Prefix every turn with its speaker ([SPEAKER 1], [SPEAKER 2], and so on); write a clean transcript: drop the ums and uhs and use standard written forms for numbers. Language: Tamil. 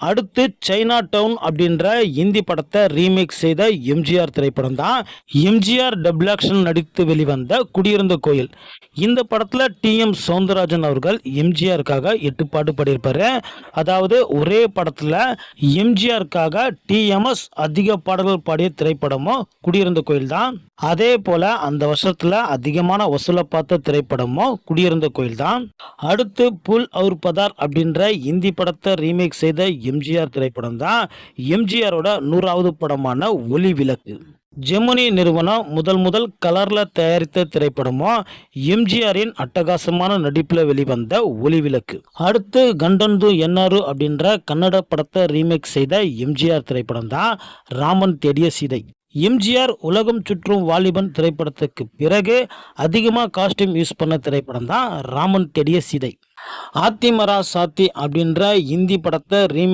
[SPEAKER 1] அடுத்து சைனா டவுன் அப்படின்ற இந்தி படத்தை ரீமேக் செய்த எம்ஜிஆர் திரைப்படம் தான் எம்ஜிஆர் டபுள் ஆக்ஷன் நடித்து வெளிவந்த குடியிருந்த கோயில். இந்த படத்தில் டிஎம் சௌந்தரராஜன் அவர்கள் எம்ஜிஆருக்காக 8 பாட்டு பாடியிருப்பாரு. அதாவது ஒரே படத்தில் எம்ஜிஆருக்காக டிஎம்எஸ் அதிக பாடல்கள் பாடிய திரைப்படமும் குடியிருந்த கோயில் தான். அதே போல அந்த வருஷத்துல அதிகமான வசூலை பார்த்த திரைப்படமும் குடியிருந்த கோயில் தான். அடுத்து புல் அவுர் பதார் அப்படின்ற இந்தி படத்தை ரீமேக் செய்த எம்ஜிஆர் திரைப்படம் தான் எம்ஜிஆரோட 100வது படமான ஒளி விளக்கு. ஜெமினி நிறுவனம் முதல் கலர்ல தயாரித்த திரைப்படமும் எம்ஜிஆரின் அட்டகாசமான நடிப்புல வெளிவந்த ஒளி விளக்கு. அடுத்து கண்டன்து என்னாரு அப்படின்ற கன்னட படத்தை ரீமேக் செய்த எம்ஜிஆர் திரைப்படம் தான் ராமன் தேடிய சீதை. எம்ஜிஆர் உலகம் சுற்றும் வாலிபன் திரைப்படத்துக்கு பிறகு அதிகமாக காஸ்டியூம் யூஸ் பண்ண திரைப்படம் தான் ராமன் தேடிய சீதை. ஆத்திமரா சாத்தி அப்படின்ற இந்தி படத்தை ரீமேக்